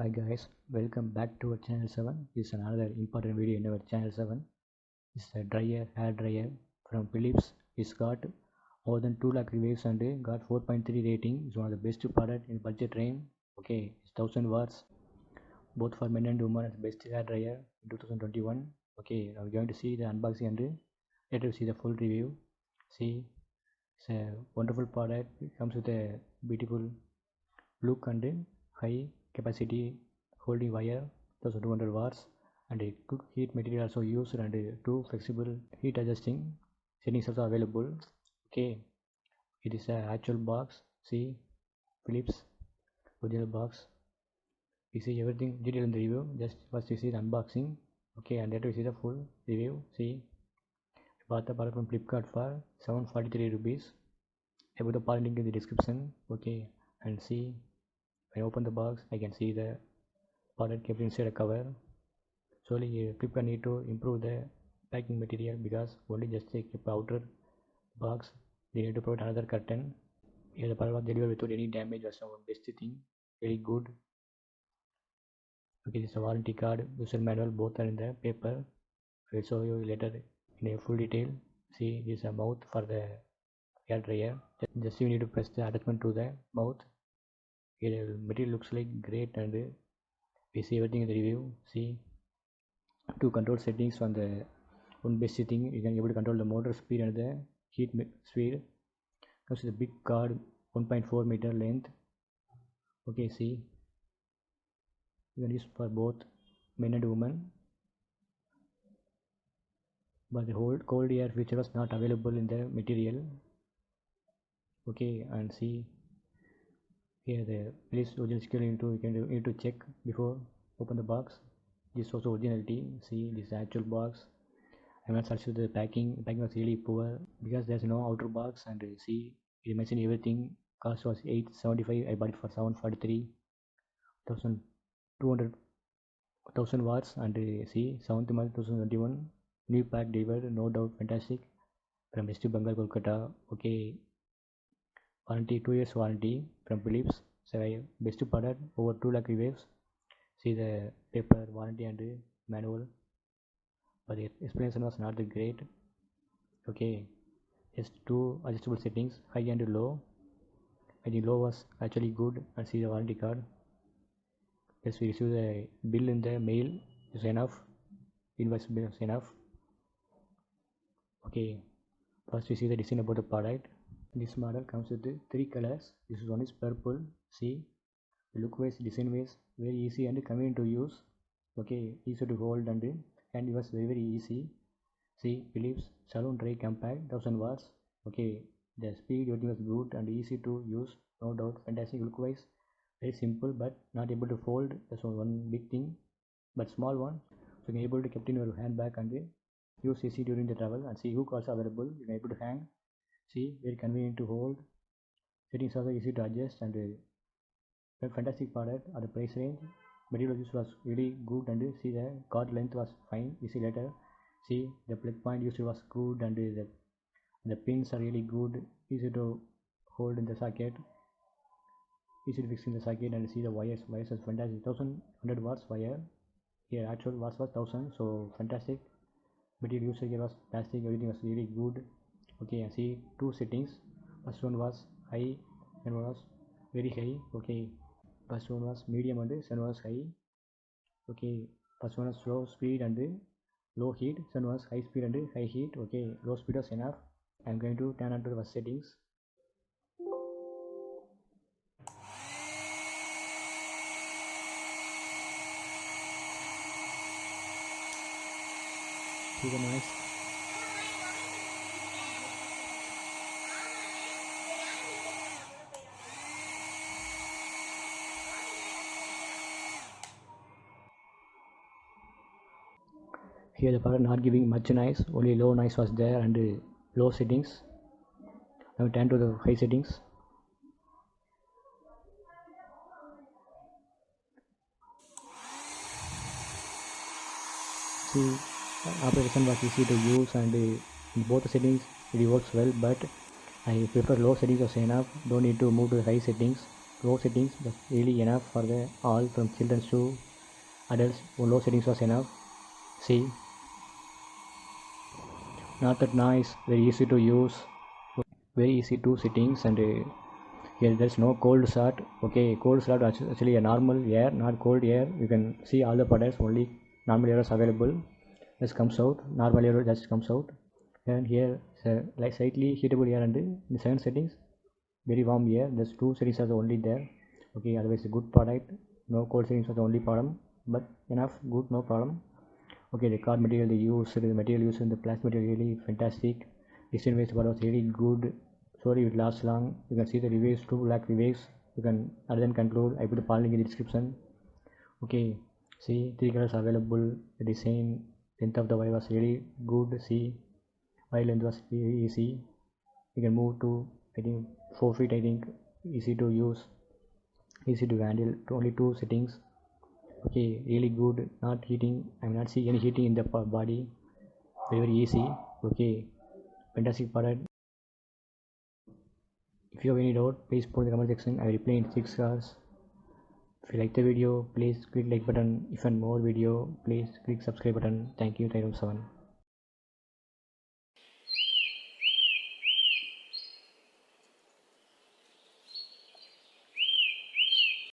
Hi guys, welcome back to our channel 7. This is another important video in our channel 7. This is a hair dryer from Philips. It's got more than 2 lakh reviews and got 4.3 rating. It's one of the best product in budget range. Okay, it's 1000 watts, both for men and women. It's best hair dryer in 2021. Okay, now we're going to see the unboxing and later see the full review. See, it's a wonderful product. It comes with a beautiful look and high capacity holding wire 1200 watts and a good heat material also used and two flexible heat adjusting settings also available. Okay, it is a actual box. See, Philips original box. We see everything detailed in the review. Just first you see the unboxing. Okay, and later we see the full review. See, we bought the product from Flipkart for 743 rupees. I put the product link in the description. Okay, and see, when I open the box, I can see the product kept inside a cover. Surely people need to improve the packing material because only just they keep outer box. They need to provide another curtain. Here the product was delivered without any damage or some best thing. Very good. Okay, this is a warranty card, user manual, both are in the paper. I will show you later in a full detail. See, this is a mouth for the hair dryer. Just you need to press the attachment to the mouth. Here the material looks like great and we see everything in the review. See, two control settings on the one basic thing. You can be able to control the motor speed and the heat speed. Comes with a big card, 1.4 meter length. Okay, see, you can use for both men and women, but the whole cold air feature was not available in the material. Okay, and see here the place original skill into you need to check before open the box. This is also originality. See, this actual box. I'm not satisfied with the packing. The packing was really poor because there's no outer box and see, it mentioned everything. Cost was 875. I bought it for 743. 1200 watts and see 7th month 2021. New pack delivered, no doubt fantastic. From West Bengal, Kolkata. Okay, warranty 2 years warranty from Philips. So best product, over 2 lakh reviews. See the paper warranty and manual, but the explanation was not that great. Okay, just two adjustable settings, high and low. I think low was actually good. And see the warranty card. Yes, we receive the bill in the mail. Is enough. Invoice bill is enough. Okay, first we see the design about the product. This model comes with 3 colors. This one is purple. See, look wise, design wise, very easy and convenient to use. Okay, easy to hold and it was very easy. See, Philips Salon Dry Compact 1000 watts. Okay, the speed everything was good and easy to use, no doubt. Fantastic look wise, very simple but not able to fold. That's one big thing, but small one. So you can able to keep in your handbag and use easy during the travel. And see, hook also available. You can able to hang. See, very convenient to hold. Settings also easy to adjust and fantastic product at the price range. Material use was really good and see the cord length was fine. You see later. See, the plug point used was good and the pins are really good. Easy to hold in the socket. Easy to fix in the socket and see the wires. Wires are fantastic. 1100 watts wire. Here actual watts was 1000. So fantastic. Material used here was plastic. Everything was really good. Okay, and see two settings. First one was high and one was very high. Okay, first one was medium and second was high. Okay, first one was slow speed and low heat, second was high speed and high heat. Okay, low speed was enough. I'm going to turn on to the settings. See the noise. Here the product not giving much noise, only low noise was there and low settings. Now turn to the high settings. See, operation was easy to use and in both settings it works well, but I prefer low settings was enough. Don't need to move to the high settings. low settings, that's really enough for the all from children to adults. Low settings was enough. See, not that nice, very easy to use, very easy to settings, and here there's no cold start. Okay, cold start actually a normal air, not cold air. You can see all the products, only normal air is available. This comes out, normal air just comes out, and here like slightly heatable air, and in the 7 settings very warm air. There's 2 settings are only there. Okay, otherwise a good product. No cold settings are the only problem, but enough, good, no problem. Okay, the card material they use, the material used in the plastic material really fantastic. Design wise was really good. Sorry, it lasts long. You can see the reviews, 2 lakh reviews. You can other than conclude. I put the link in the description. Okay, see 3 colors available. The design, length of the wire was really good. See, wire length was very easy. You can move to I think 4 feet. I think easy to use, easy to handle. Only 2 settings. Okay, really good, not heating. I'm not seeing any heating in the body. Very easy. Okay, fantastic product. If you have any doubt, please put in the comment section. I will reply in 6 hours. If you like the video, please click like button. If you want more video, please click subscribe button. Thank you, Thermo 7.